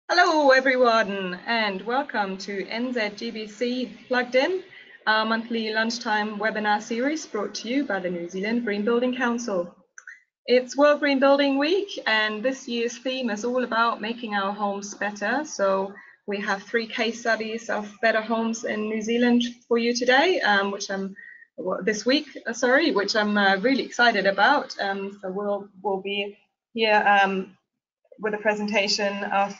Hello everyone and welcome to NZGBC Plugged In, our monthly lunchtime webinar series brought to you by the New Zealand Green Building Council. It's World Green Building Week and this year's theme is all about making our homes better. So we have 3 case studies of better homes in New Zealand for you today, which I'm really excited about. So we'll be here with a presentation of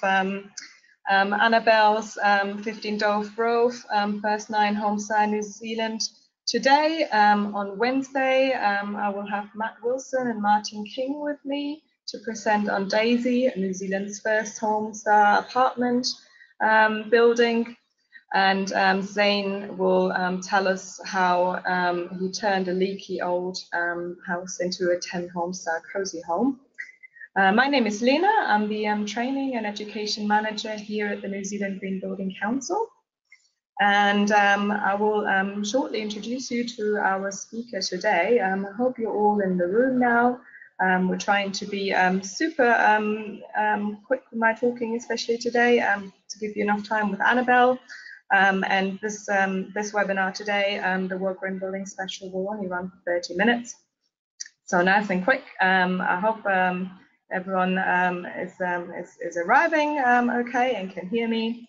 Annabelle's 15 Dove Grove, first 9 Homestar New Zealand. Today, on Wednesday, I will have Matt Wilson and Martin King with me to present on Daisy, New Zealand's first Homestar apartment building. And Zane will tell us how he turned a leaky old house into a 10 Homestar cozy home. My name is Lena. I'm the Training and Education Manager here at the New Zealand Green Building Council. And I will shortly introduce you to our speaker today. I hope you're all in the room now. We're trying to be super quick with my talking, especially today, to give you enough time with Annabelle. And this webinar today, the World Green Building Special, will only run for 30 minutes. So nice and quick. I hope everyone is arriving okay and can hear me.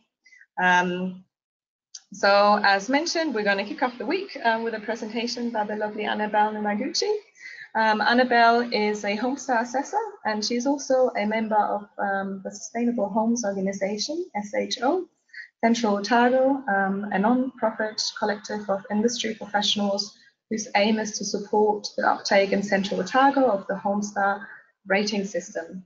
So as mentioned, we're going to kick off the week with a presentation by the lovely Annabelle Numaguchi. Annabelle is a Homestar assessor and she's also a member of the Sustainable Homes Organization, SHO, Central Otago, a non-profit collective of industry professionals whose aim is to support the uptake in Central Otago of the Homestar rating system.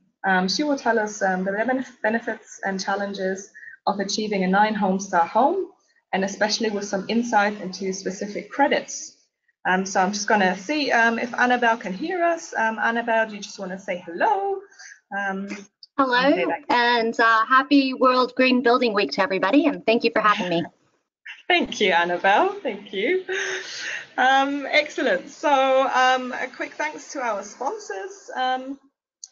She will tell us the benefits and challenges of achieving a 9 Homestar home, and especially with some insight into specific credits. So I'm just going to see if Annabelle can hear us. Annabelle, do you just want to say hello? Hello, and happy World Green Building Week to everybody, and thank you for having me. Thank you, Annabelle. Thank you. Excellent. So a quick thanks to our sponsors,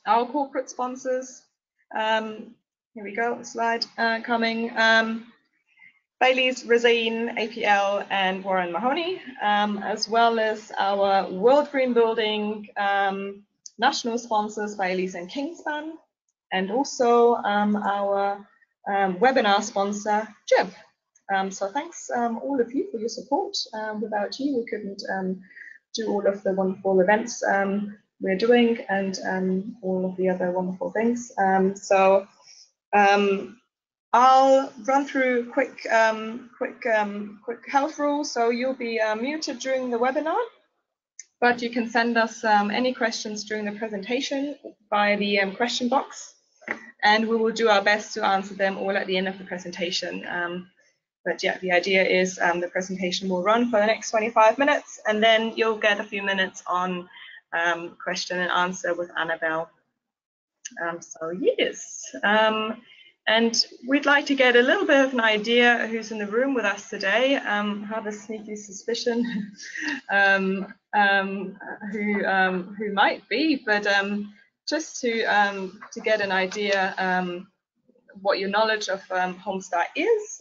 our corporate sponsors. Here we go, slide coming. Bailey's, Resine, APL, and Warren Mahoney, as well as our World Green Building national sponsors, Bailey's and Kingspan, and also our webinar sponsor, Jib. So thanks all of you for your support. Without you, we couldn't do all of the wonderful events we're doing and all of the other wonderful things. I'll run through quick health rules. So you'll be muted during the webinar, but you can send us any questions during the presentation via the question box, and we will do our best to answer them all at the end of the presentation. But yeah, the idea is the presentation will run for the next 25 minutes, and then you'll get a few minutes on question and answer with Annabelle. So yes, and we'd like to get a little bit of an idea who's in the room with us today. Have a sneaky suspicion who might be, but just to get an idea what your knowledge of Homestar is.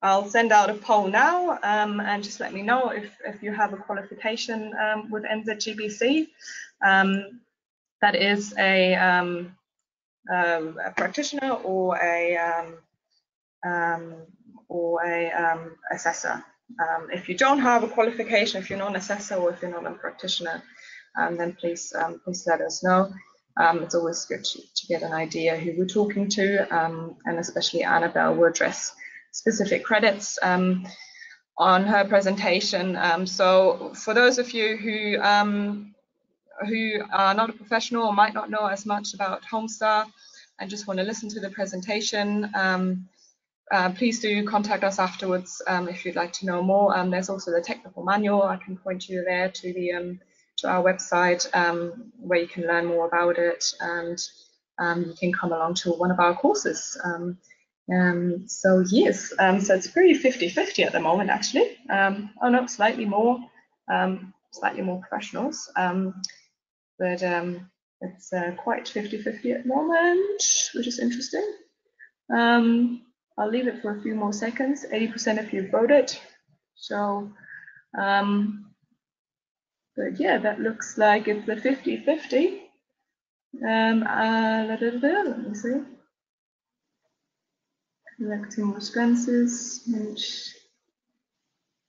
I'll send out a poll now and just let me know if you have a qualification with NZGBC. That is a practitioner or a assessor. If you don't have a qualification, if you're not an assessor or if you're not a practitioner, then please let us know. It's always good to get an idea who we're talking to, and especially Annabelle will address specific credits on her presentation. So for those of you who are not a professional or might not know as much about Homestar and just want to listen to the presentation, please do contact us afterwards if you'd like to know more. There's also the technical manual. I can point you there to our website where you can learn more about it, and you can come along to one of our courses. So yes, so it's pretty 50-50 at the moment, actually. Oh no, slightly more professionals, but it's quite 50-50 at the moment, which is interesting. I'll leave it for a few more seconds. 80% of you voted. So, but yeah, that looks like it's a 50-50. Let me see. Collecting responses.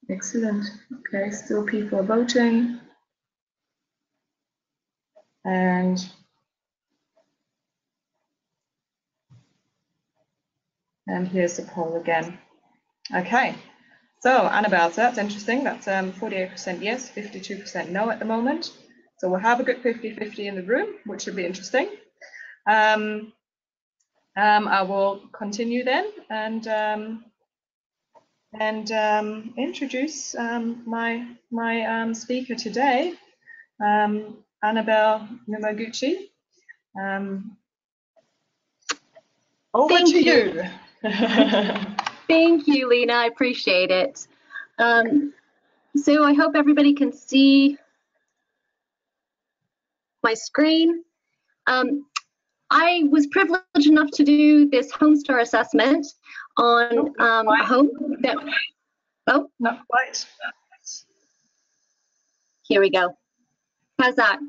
Excellent. Okay, still people are voting. And here's the poll again. Okay, so Annabelle, so that's interesting. That's 48% yes, 52% no at the moment. So we'll have a good 50-50 in the room, which should be interesting. I will continue then and introduce my speaker today, Annabelle Numaguchi. Over to you. Thank you, Lena. I appreciate it. So I hope everybody can see my screen. I was privileged enough to do this Homestar assessment on a home that, oh, not quite. Here we go. How's that?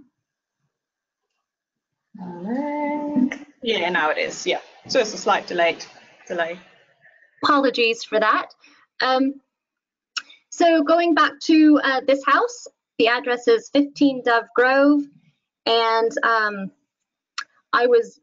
Yeah, now it is. Yeah, so it's a slight delay. Apologies for that. So going back to this house, the address is 15 Dove Grove, and I was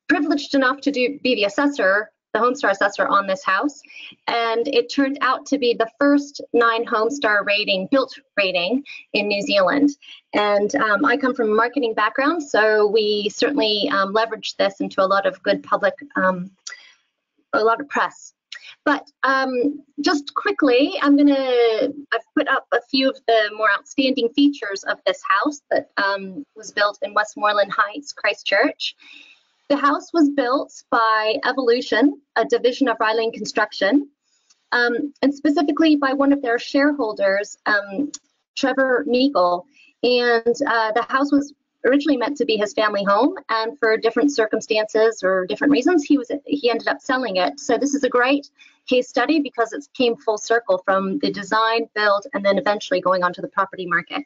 privileged enough to be the assessor, the Homestar assessor on this house, and it turned out to be the first 9 Homestar built rating in New Zealand. And I come from a marketing background, so we certainly leveraged this into a lot of good public, a lot of press. But just quickly, I've put up a few of the more outstanding features of this house that was built in Westmoreland Heights, Christchurch. The house was built by Evolution, a division of Ryland Construction, and specifically by one of their shareholders, Trevor Meagle. And the house was originally meant to be his family home, and for different circumstances or different reasons, he ended up selling it. So this is a great case study because it came full circle from the design, build, and then eventually going onto the property market.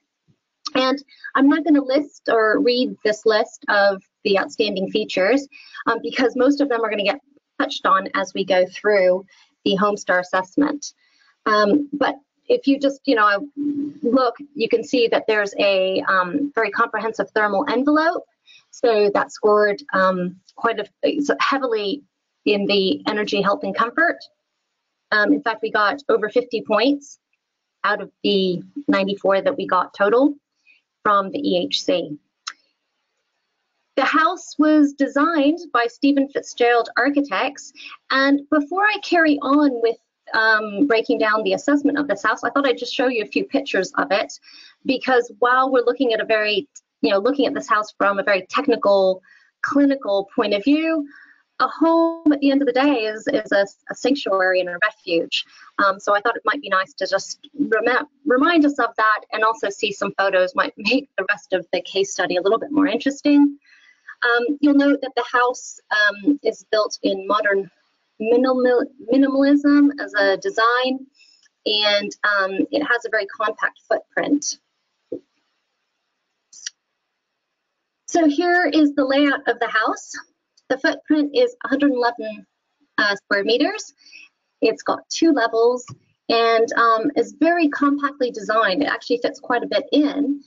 And I'm not going to list or read this list of the outstanding features because most of them are going to get touched on as we go through the Homestar assessment. But if you just, look, you can see that there's a very comprehensive thermal envelope. So that scored heavily in the energy, health, and comfort. In fact, we got over 50 points out of the 94 that we got total from the EHC. The house was designed by Stephen Fitzgerald Architects, and before I carry on with breaking down the assessment of this house, I thought I'd just show you a few pictures of it, because while we're looking at looking at this house from a very technical, clinical point of view, a home at the end of the day is a sanctuary and a refuge. So I thought it might be nice to just remind us of that, and also see some photos might make the rest of the case study a little bit more interesting. You'll note that the house is built in modern minimalism as a design, and it has a very compact footprint. So here is the layout of the house. The footprint is 111 square meters. It's got 2 levels and is very compactly designed. It actually fits quite a bit in.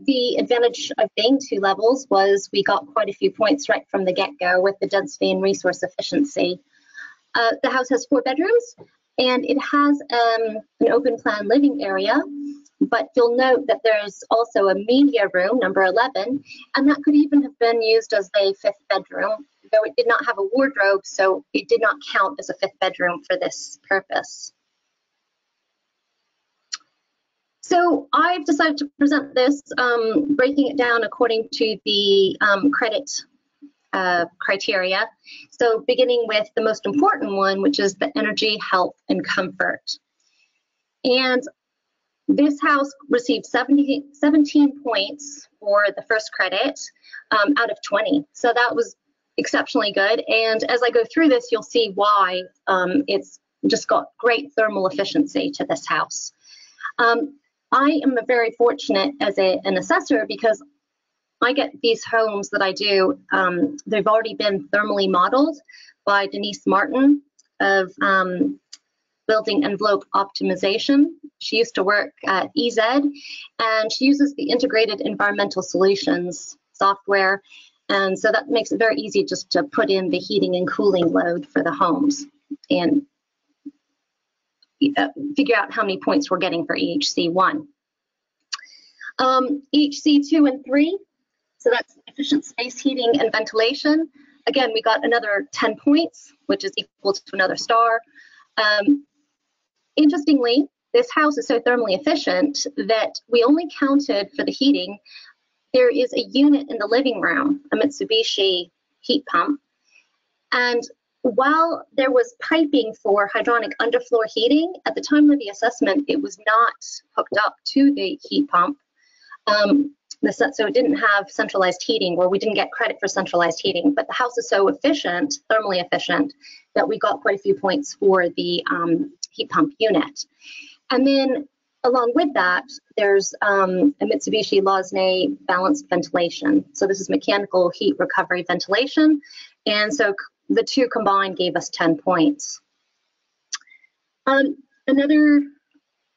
The advantage of being 2 levels was we got quite a few points right from the get-go with the density and resource efficiency. The house has 4 bedrooms, and it has an open plan living area, but you'll note that there's also a media room, number 11, and that could even have been used as a 5th bedroom, though it did not have a wardrobe, so it did not count as a 5th bedroom for this purpose. So I've decided to present this, breaking it down according to the credit criteria. So beginning with the most important one, which is the energy, health, and comfort. And this house received 17 points for the first credit out of 20. So that was exceptionally good. And as I go through this, you'll see why it's just got great thermal efficiency to this house. I am very fortunate as an assessor because I get these homes that I do, they've already been thermally modeled by Denise Martin of Building Envelope Optimization. She used to work at EZ, and she uses the Integrated Environmental Solutions software. And so that makes it very easy just to put in the heating and cooling load for the homes and figure out how many points we're getting for EHC1. EHC2 and 3, so that's efficient space heating and ventilation. Again, we got another 10 points, which is equal to another star. Interestingly, this house is so thermally efficient that we only counted for the heating. There is a unit in the living room, a Mitsubishi heat pump. And while there was piping for hydronic underfloor heating, at the time of the assessment, it was not hooked up to the heat pump. So it didn't have centralized heating, or we didn't get credit for centralized heating, but the house is so efficient, thermally efficient, that we got quite a few points for the heat pump unit. And then along with that, there's a Mitsubishi Losnay balanced ventilation. So this is mechanical heat recovery ventilation. And so the two combined gave us 10 points. Another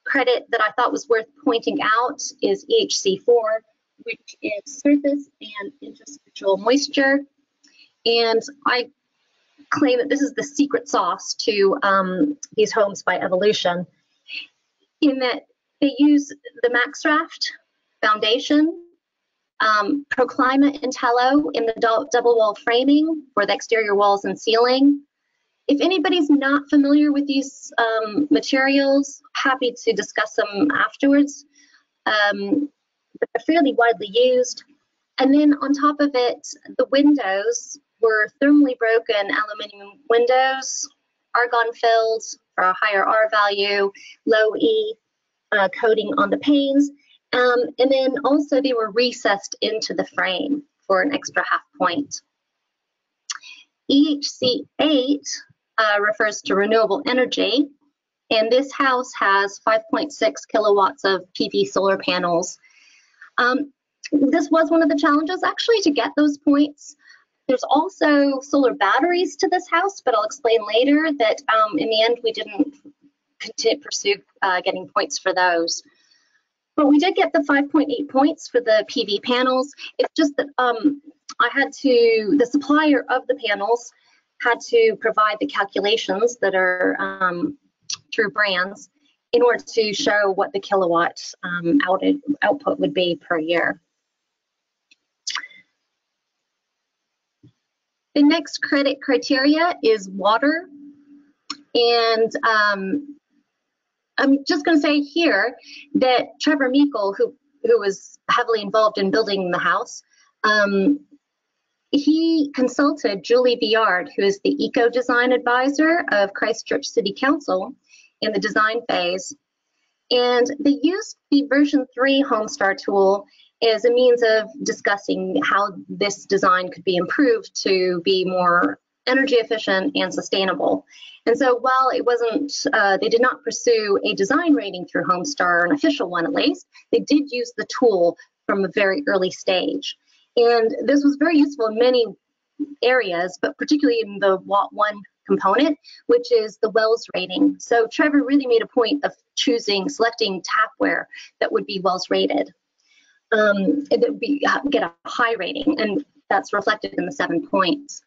credit that I thought was worth pointing out is EHC4, which is surface and interstitial moisture. And I claim that this is the secret sauce to these homes by evolution, in that they use the MaxRaft foundation, Proclima Intello in the double wall framing for the exterior walls and ceiling. If anybody's not familiar with these materials, happy to discuss them afterwards. But they're fairly widely used. And then on top of it, the windows were thermally broken aluminum windows, argon filled for a higher R value, low E coating on the panes. And then also they were recessed into the frame for an extra half point. EHC8 refers to renewable energy, and this house has 5.6 kilowatts of PV solar panels. This was one of the challenges actually to get those points. There's also solar batteries to this house, but I'll explain later that in the end we didn't continue to pursue getting points for those. But we did get the 5.8 points for the PV panels. It's just that the supplier of the panels had to provide the calculations that are through brands in order to show what the kilowatt output would be per year. The next credit criteria is water. And I'm just going to say here that Trevor Meikle, who was heavily involved in building the house, he consulted Julie Viard, who is the eco-design advisor of Christchurch City Council in the design phase. And they used the version 3 Homestar tool as a means of discussing how this design could be improved to be more energy efficient and sustainable. And so while it wasn't, they did not pursue a design rating through Homestar, an official one at least, they did use the tool from a very early stage. And this was very useful in many areas, but particularly in the Watt 1 component, which is the WELS rating. So Trevor really made a point of selecting tapware that would be WELS rated, that would get a high rating, and that's reflected in the 7 points.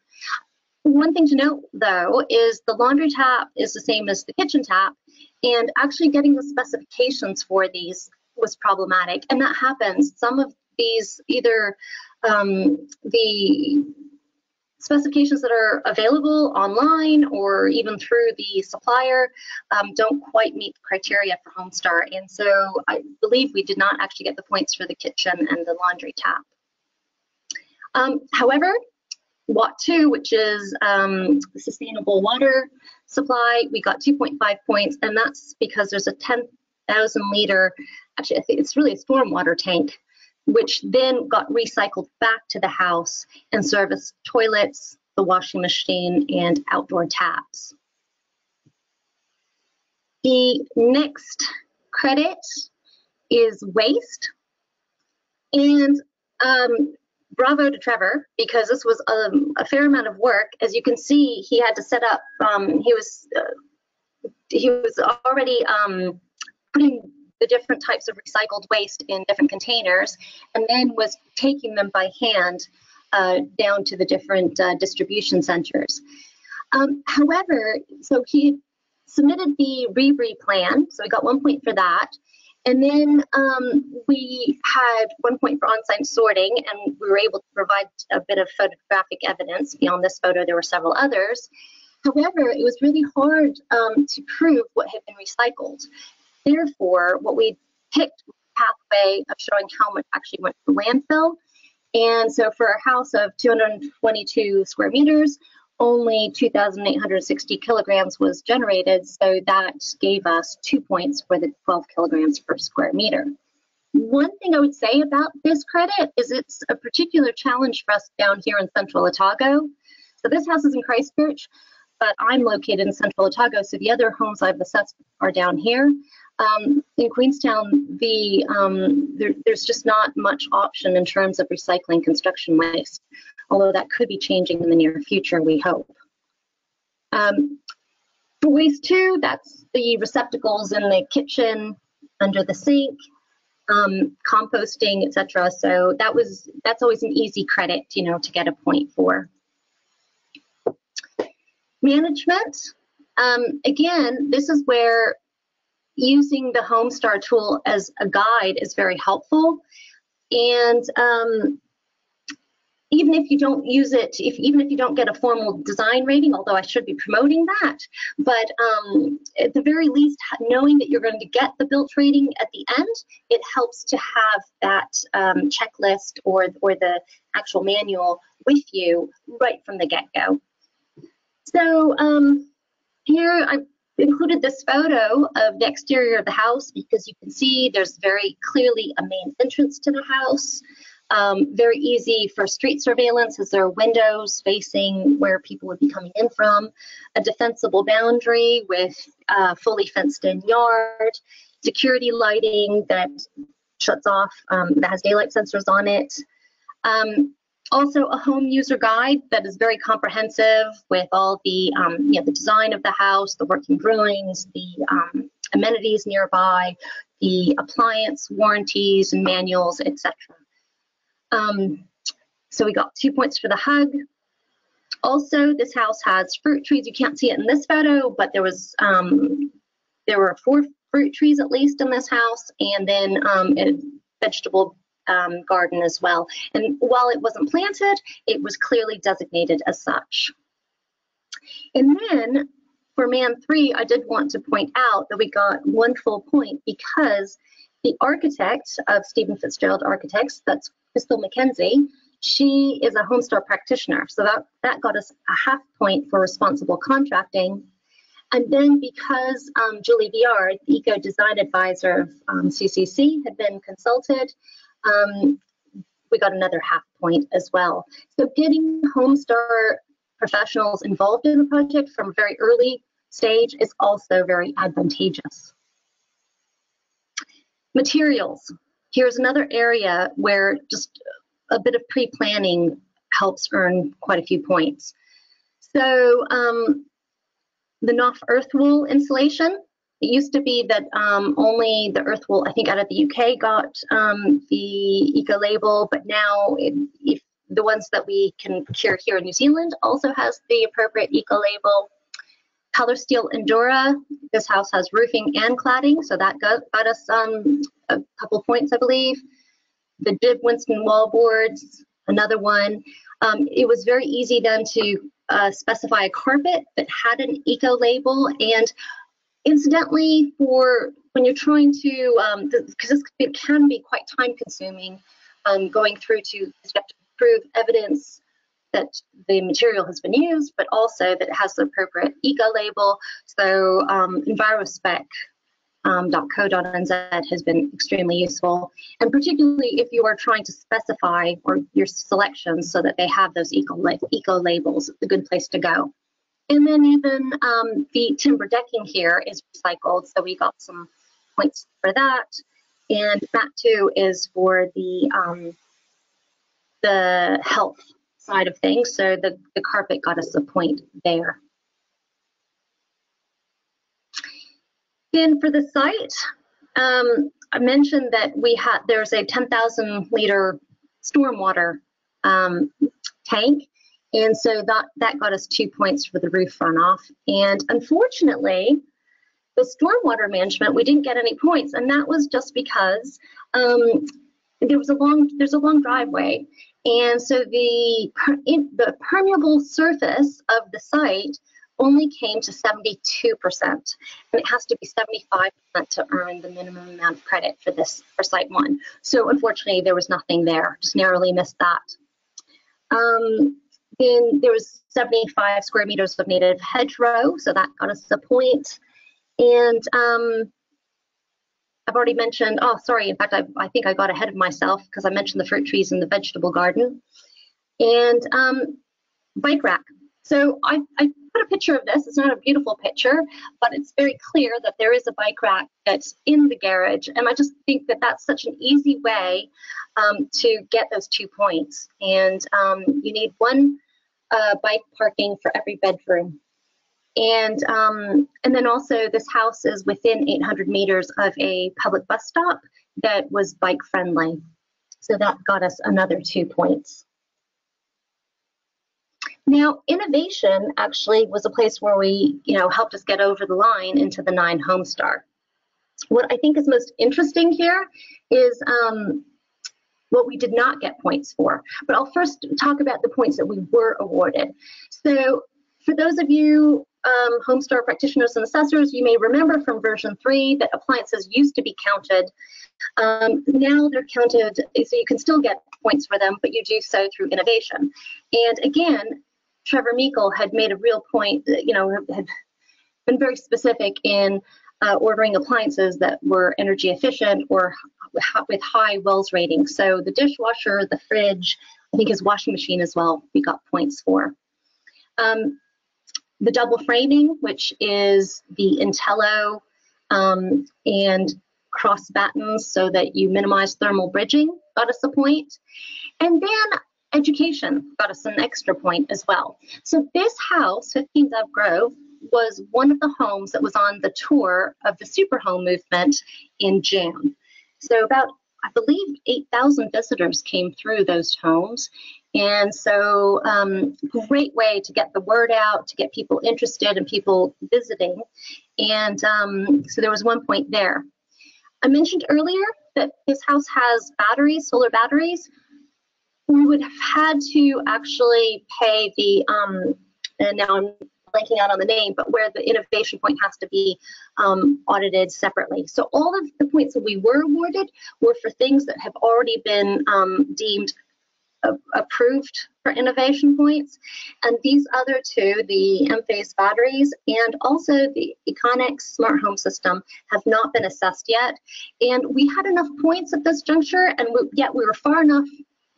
One thing to note, though, is the laundry tap is the same as the kitchen tap, and actually getting the specifications for these was problematic, and that happens. Some of these, either the specifications that are available online or even through the supplier don't quite meet the criteria for Homestar, and so I believe we did not actually get the points for the kitchen and the laundry tap. However, Watt 2, which is the sustainable water supply, we got 2.5 points, and that's because there's a 10,000 liter, actually I think it's really a stormwater tank which then got recycled back to the house and serviced toilets, the washing machine, and outdoor taps. The next credit is waste. And bravo to Trevor, because this was a fair amount of work. As you can see, he had to set up, he was already putting the different types of recycled waste in different containers, and then was taking them by hand down to the different distribution centers. However, so he submitted the REBRE plan, so we got 1 point for that. And then we had 1 point for on-site sorting, and we were able to provide a bit of photographic evidence. Beyond this photo, there were several others. However, it was really hard to prove what had been recycled. Therefore, what we picked was a pathway of showing how much actually went to landfill. And so for a house of 222 square meters, only 2,860 kilograms was generated, so that gave us 2 points for the 12 kilograms per square meter. One thing I would say about this credit is it's a particular challenge for us down here in Central Otago. So this house is in Christchurch, but I'm located in Central Otago, so the other homes I've assessed are down here. In Queenstown, there's just not much option in terms of recycling construction waste, although that could be changing in the near future, we hope. For waste 2, that's the receptacles in the kitchen, under the sink, composting, etc. So that's always an easy credit, to get a point for. Management, again, this is where using the Homestar tool as a guide is very helpful. And even if you don't use it, even if you don't get a formal design rating, although I should be promoting that, but at the very least, knowing that you're going to get the built rating at the end, it helps to have that checklist or the actual manual with you right from the get-go. So here I've included this photo of the exterior of the house because you can see there's very clearly a main entrance to the house. Very easy for street surveillance as there are windows facing where people would be coming in from, a defensible boundary with a fully fenced in yard, security lighting that shuts off, that has daylight sensors on it. Also a home user guide that is very comprehensive with all the, the design of the house, the working drawings, the amenities nearby, the appliance warranties and manuals, etc. So we got 2 points for the hug. Also, this house has fruit trees. You can't see it in this photo, but there were 4 fruit trees at least in this house, and then a vegetable garden as well. And while it wasn't planted, it was clearly designated as such. And then for Man 3, I did want to point out that we got 1 full point because the architect of Stephen Fitzgerald Architects, that's Crystal McKenzie, she is a Homestar practitioner. So that got us a half point for responsible contracting. And then because Julie Viard, the Eco Design Advisor of CCC, had been consulted, we got another half point as well. So getting Homestar professionals involved in the project from a very early stage is also very advantageous. Materials. Here's another area where just a bit of pre-planning helps earn quite a few points. So the Knopf earth wool insulation. It used to be that only the earth wool, I think out of the UK, got the eco label, but now if the ones that we can procure here in New Zealand also has the appropriate eco label. Color Steel Endura, this house has roofing and cladding, so that got us a couple points, I believe. The Dib Winston wallboards, another one. It was very easy then to specify a carpet that had an eco label, and incidentally, for when you're trying to, because it can be quite time consuming, going through to, you have to prove evidence that the material has been used, but also that it has the appropriate eco label. So EnviroSpec .co.nz has been extremely useful, and particularly if you are trying to specify or your selections so that they have those eco labels, it's a good place to go. And then even the timber decking here is recycled, so we got some points for that. And that too is for the health side of things, so the carpet got us a point there. Then for the site, I mentioned that there's a 10,000 liter stormwater tank, and so that got us 2 points for the roof runoff. And unfortunately, the stormwater management, we didn't get any points, and that was just because there's a long driveway, and so the permeable surface of the site only came to 72%, and it has to be 75% to earn the minimum amount of credit for site 1. So unfortunately, there was nothing there, just narrowly missed that. Then there was 75 square meters of native hedgerow, so that got us a point. And I've already mentioned, oh, sorry, in fact, I think I got ahead of myself because I mentioned the fruit trees and the vegetable garden. And bike rack. So I put a picture of this. It's not a beautiful picture, but it's very clear that there is a bike rack that's in the garage. And I just think that that's such an easy way to get those 2 points. And you need one bike parking for every bedroom. And then also this house is within 800 meters of a public bus stop that was bike friendly. So that got us another 2 points. Now, innovation actually was a place where we, helped us get over the line into the 9 Homestar. What I think is most interesting here is what we did not get points for. But I'll first talk about the points that we were awarded. So for those of you Homestar practitioners and assessors, you may remember from version 3 that appliances used to be counted. Now they're counted, so you can still get points for them, but you do so through innovation. And again, Trevor Meikle had made a real point, had been very specific in ordering appliances that were energy efficient or with high Wells ratings. So the dishwasher, the fridge, I think his washing machine as well, we got points for. The double framing, which is the Intello and cross battens so that you minimize thermal bridging, got us a point. And then education got us an extra point as well. So this house, 15 Dove Grove, was one of the homes that was on the tour of the Super Home movement in June. So about, I believe, 8,000 visitors came through those homes. And so great way to get the word out, to get people interested and people visiting. And so there was 1 point there. I mentioned earlier that this house has batteries, solar batteries. We would have had to actually pay the, and now I'm blanking out on the name, but where the innovation point has to be audited separately. So all of the points that we were awarded were for things that have already been deemed approved for innovation points. And these other two, the M-Phase batteries and also the Econics smart home system, have not been assessed yet. And we had enough points at this juncture, and yet we were far enough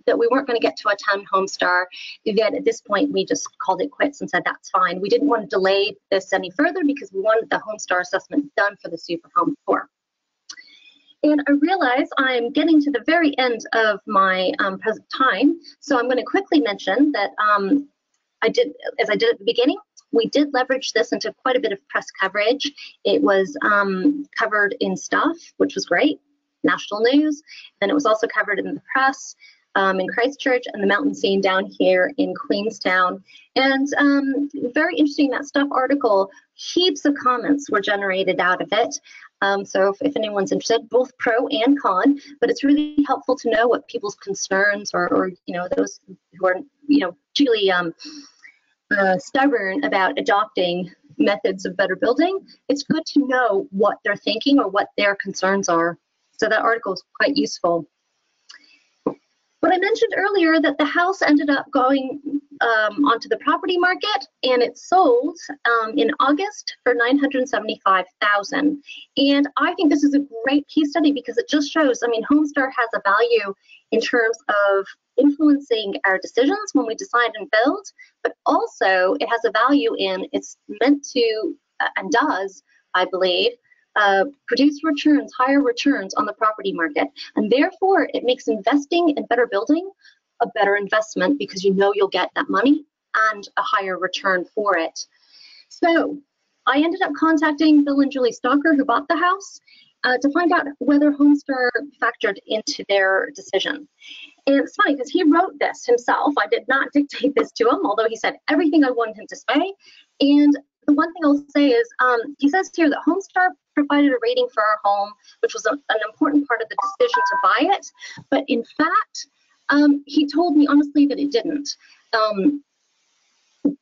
that we weren't going to get to a 10 Homestar. Yet at this point, we just called it quits and said that's fine. We didn't want to delay this any further because we wanted the Homestar assessment done for the Super Home Tour. And I realize I'm getting to the very end of my present time, so I'm going to quickly mention that as I did at the beginning, we did leverage this into quite a bit of press coverage. It was covered in Stuff, which was great, national news, and it was also covered in the press in Christchurch and the mountain scene down here in Queenstown. And very interesting, that Stuff article, heaps of comments were generated out of it. So if anyone's interested, both pro and con, but it's really helpful to know what people's concerns or those who are, particularly stubborn about adopting methods of better building. It's good to know what they're thinking or what their concerns are. So that article is quite useful. But I mentioned earlier that the house ended up going onto the property market, and it sold in August for $975,000. And I think this is a great case study because it just shows, I mean, Homestar has a value in terms of influencing our decisions when we decide and build, but also it has a value in it's meant to and does, I believe, produce returns, higher returns on the property market. And therefore, it makes investing in better building a better investment because you know you'll get that money and a higher return for it. So I ended up contacting Bill and Julie Stalker, who bought the house, to find out whether Homestar factored into their decision. And it's funny because he wrote this himself. I did not dictate this to him, although he said everything I wanted him to say. And the one thing I'll say is he says here that Homestar provided a rating for our home, which was an important part of the decision to buy it. But in fact, he told me honestly that it didn't.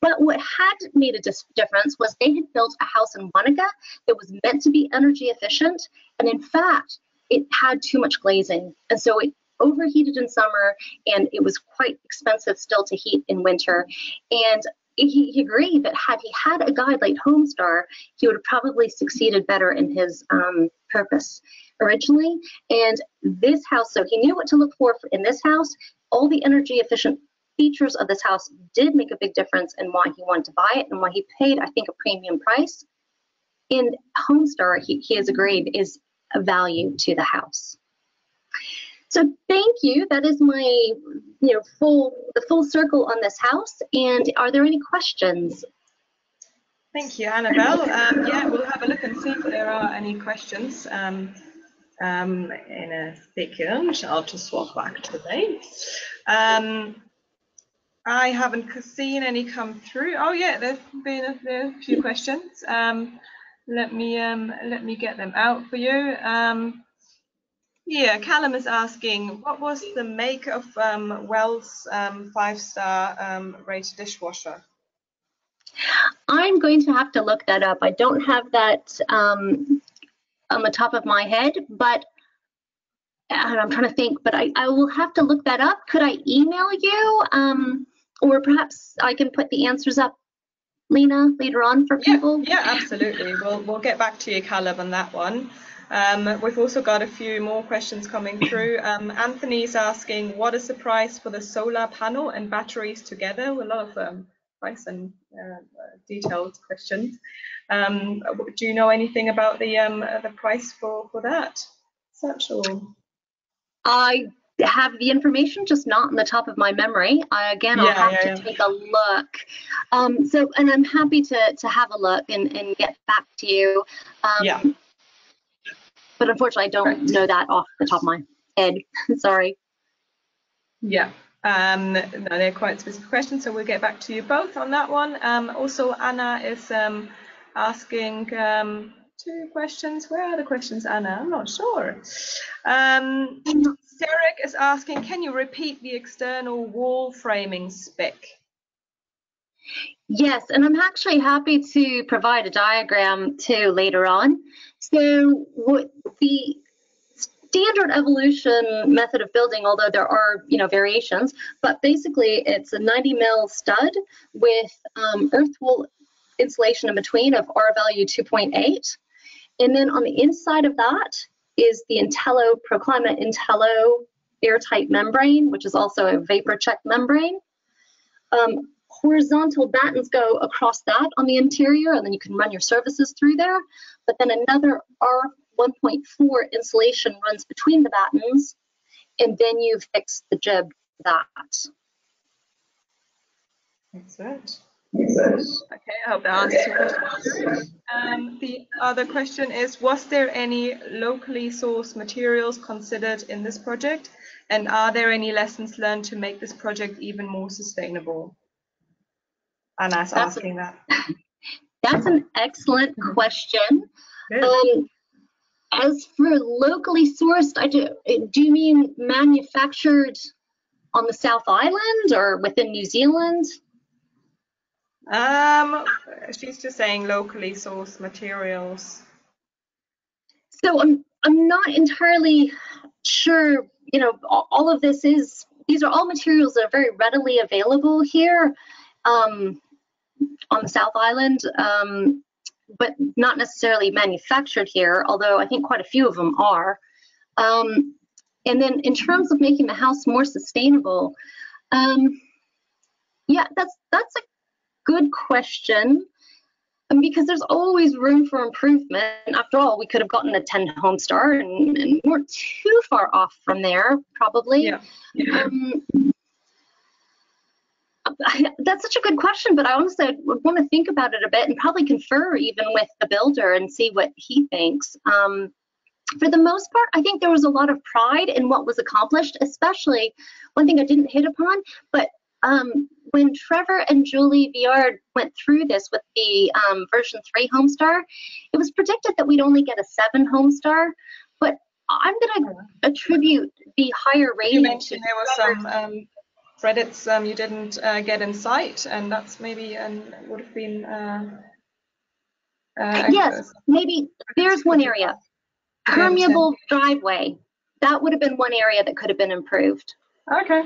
But what had made a difference was they had built a house in Wanaka that was meant to be energy efficient. And in fact, it had too much glazing. And so it overheated in summer, and it was quite expensive still to heat in winter. And he agreed that had he had a guide like Homestar, he would have probably succeeded better in his purpose originally. And this house, so he knew what to look for in this house. All the energy efficient features of this house did make a big difference in why he wanted to buy it and why he paid, I think, a premium price. And Homestar, he has agreed, is a value to the house. So thank you. That is my, the full circle on this house. And are there any questions? Thank you, Annabelle. Yeah, we'll have a look and see if there are any questions in a second. I'll just swap back to the I haven't seen any come through. Oh yeah, there's been a few questions. Let me get them out for you. Yeah, Callum is asking, what was the make of Wells 5-star rated dishwasher? I'm going to have to look that up. I don't have that on the top of my head, but I'm trying to think, but I will have to look that up. Could I email you? Or perhaps I can put the answers up, Lena, later on for people? Yeah, absolutely. We'll get back to you, Caleb, on that one. We've also got a few more questions coming through. Anthony's asking, what is the price for the solar panel and batteries together? A lot of price and detailed questions. Do you know anything about the price for that? Such or? I have the information, just not on the top of my memory. I'll have to take a look. And I'm happy to have a look and get back to you. But unfortunately, I don't know that off the top of my head. Sorry. Yeah. No, they're quite specific questions, so we'll get back to you both on that one. Also, Anna is asking 2 questions. Where are the questions, Anna? I'm not sure. Derek is asking, can you repeat the external wall framing spec? Yes, and I'm actually happy to provide a diagram too later on. So what the standard evolution method of building, although there are variations, but basically it's a 90 mil stud with earth wool insulation in between of R value 2.8. And then on the inside of that is the ProClimate Intello airtight membrane, which is also a vapor check membrane. Horizontal battens go across that on the interior, and then you can run your services through there. But then another R1.4 insulation runs between the battens, and then you fix the jib for that. Excellent. Okay, I hope that answers your question. The other question is, was there any locally sourced materials considered in this project? And are there any lessons learned to make this project even more sustainable? Anna's asking that. That's an excellent question. As for locally sourced, do you mean manufactured on the South Island or within New Zealand? She's just saying locally sourced materials. So I'm not entirely sure. All of this is these are all materials that are very readily available here on the South Island, but not necessarily manufactured here, although I think quite a few of them are. And then in terms of making the house more sustainable, yeah, that's a good question. Because there's always room for improvement. After all, we could have gotten a 10 Homestar and weren't too far off from there, probably. Yeah. That's such a good question, but I honestly would want to think about it a bit and probably confer even with the builder and see what he thinks. For the most part, I think there was a lot of pride in what was accomplished, especially one thing I didn't hit upon, but when Trevor and Julie Viard went through this with the version 3 Homestar, it was predicted that we'd only get a 7 Homestar, but I'm going to attribute the higher rating. You mentioned there were some credits you didn't get in sight, and that's maybe would have been. Yes, maybe there's one area. Permeable driveway. That would have been one area that could have been improved. Okay.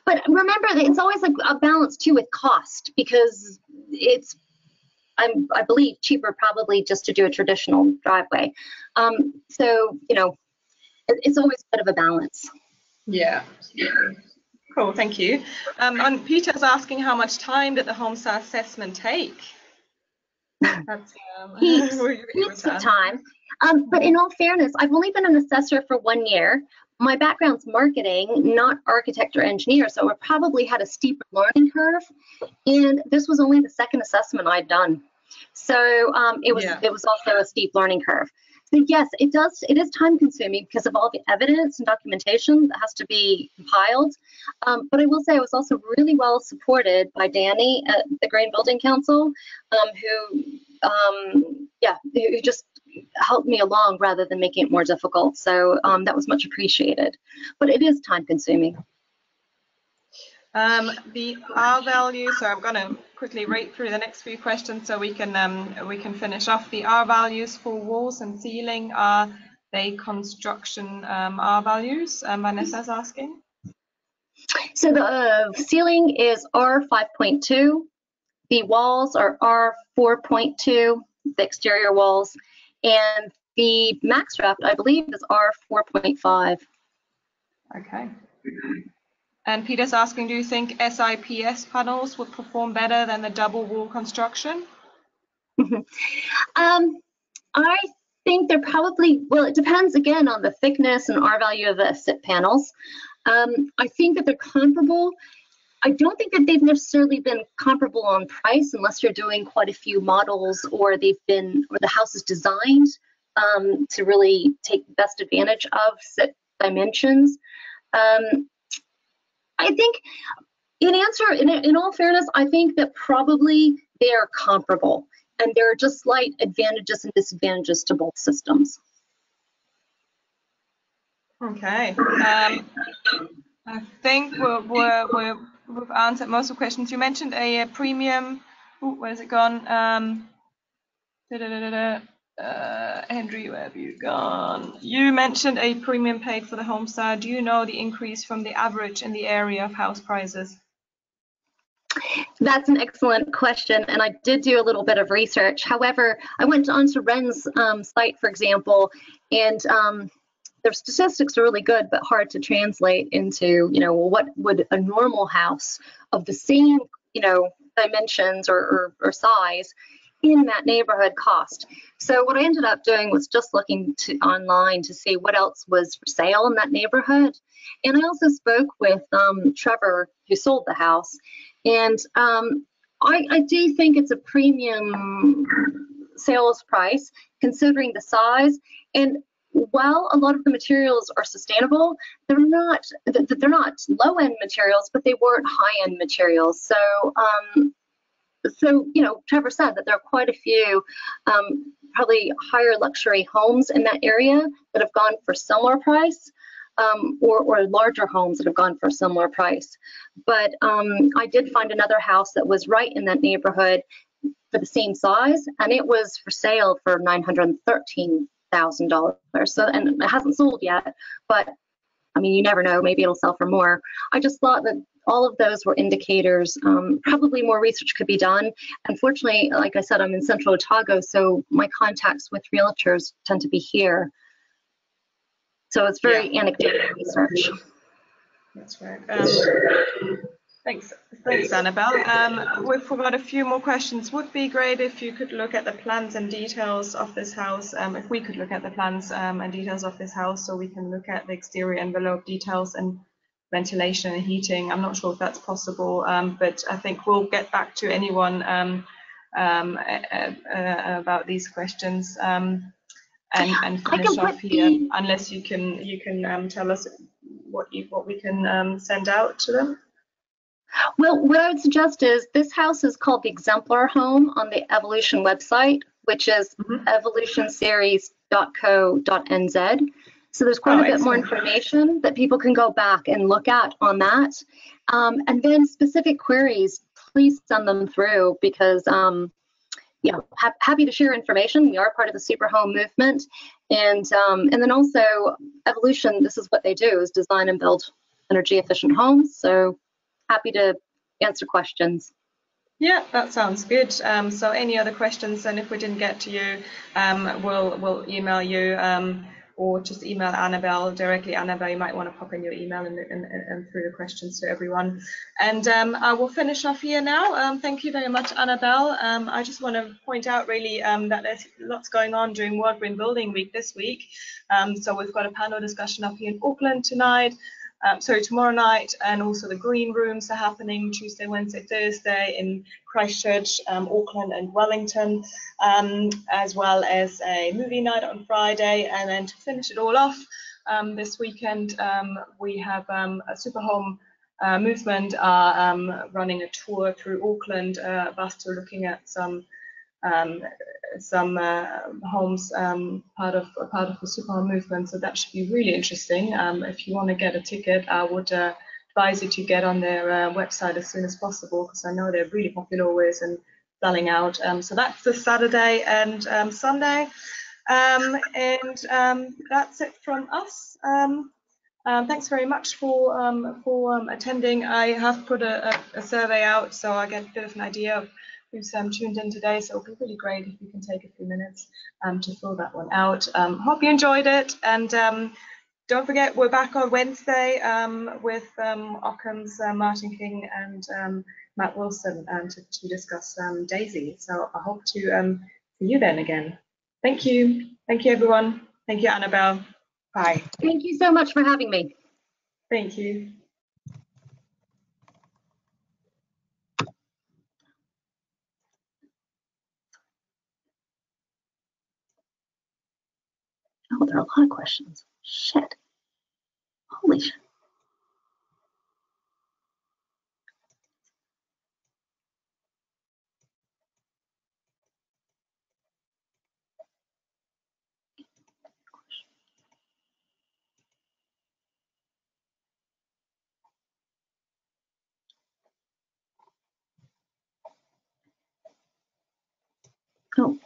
But remember that it's always like a balance too with cost, because it's, I believe, cheaper probably just to do a traditional driveway. So, you know, it's always a bit of a balance. Yeah. Cool, thank you. And Peter's asking how much time did the Homestar assessment take? That's heaps of time. But in all fairness, I've only been an assessor for 1 year. My background's marketing, not architect or engineer, so I probably had a steeper learning curve. And this was only the second assessment I'd done. So it was also a steep learning curve. So yes, it is time consuming because of all the evidence and documentation that has to be compiled. But I will say I was also really well supported by Danny at the Green Building Council, who just helped me along rather than making it more difficult. So that was much appreciated. But it is time consuming. The R value, so I'm going to quickly rate through the next few questions so we can finish off. The R values for walls and ceiling, are they construction R values? Vanessa's asking. So the ceiling is R 5.2, the walls are R 4.2, the exterior walls, and the max draft, I believe, is R 4.5. Okay. And Peter's asking, do you think SIPS panels would perform better than the double wall construction? I think they're probably, well, it depends again on the thickness and R value of the SIP panels. I think that they're comparable. I don't think that they've necessarily been comparable on price unless you're doing quite a few models or the house is designed to really take best advantage of SIP dimensions. I think in all fairness, I think that probably they are comparable and there are just slight advantages and disadvantages to both systems. Okay. I think we've answered most of the questions. You mentioned a premium. Ooh, where's it gone? Henry, where have you gone? You mentioned a premium paid for the Homestar. Do you know the increase from the average in the area of house prices? That's an excellent question, and I did do a little bit of research. However, I went onto Ren's site, for example, and their statistics are really good, but hard to translate into, what would a normal house of the same, dimensions or size in that neighborhood cost. So what I ended up doing was just looking online to see what else was for sale in that neighborhood. And I also spoke with Trevor, who sold the house. And I do think it's a premium sales price considering the size. And while a lot of the materials are sustainable, they're not low-end materials, but they weren't high-end materials. So, Trevor said that there are quite a few probably higher luxury homes in that area that have gone for similar price, or larger homes that have gone for a similar price. But I did find another house that was right in that neighborhood for the same size, and it was for sale for $913,000. So, and it hasn't sold yet, but I mean, you never know, maybe it'll sell for more. I just thought that all of those were indicators. Probably more research could be done. Unfortunately, like I said, I'm in Central Otago, so my contacts with realtors tend to be here. So it's very anecdotal research. That's right. Thanks, Annabelle. We've got a few more questions. Would be great if you could look at the plans and details of this house. If we could look at the plans and details of this house, so we can look at the exterior envelope details and ventilation and heating. I'm not sure if that's possible, but I think we'll get back to anyone about these questions and finish off here. Unless you can tell us what we can send out to them. Well, what I would suggest is this house is called the Exemplar Home on the Evolution website, which is evolutionseries.co.nz. So there's quite a bit more information that people can go back and look at on that. And then specific queries, please send them through because, you know, happy to share information. We are part of the super home movement. And then also Evolution, this is what they do, is design and build energy efficient homes. So happy to answer questions. Yeah, that sounds good. So any other questions, and if we didn't get to you, we'll email you or just email Annabelle directly. Annabelle, you might want to pop in your email and through the questions to everyone. And I will finish off here now. Thank you very much, Annabelle. I just want to point out really that there's lots going on during World Green Building Week this week. So we've got a panel discussion up here in Auckland tonight. Tomorrow night, and also the green rooms are happening Tuesday, Wednesday, Thursday in Christchurch, Auckland and Wellington, as well as a movie night on Friday. And then to finish it all off, this weekend we have a Super Home movement running a tour through Auckland, bus tour looking at some homes part of the super home movement, so that should be really interesting. If you want to get a ticket, I would advise you to get on their website as soon as possible, because I know they're really popular always and selling out. So that's this Saturday and Sunday, and that's it from us. Thanks very much for attending. I have put a survey out, so I get a bit of an idea of who's tuned in today, so it'll be really great if you can take a few minutes to fill that one out. Hope you enjoyed it, and don't forget we're back on Wednesday with Occam's Martin King and Matt Wilson to discuss Daisy. So I hope to see you then again. Thank you everyone. Thank you, Annabelle. Bye. Thank you so much for having me. Thank you. Oh, there are a lot of questions. Shit. Holy shit. Oh.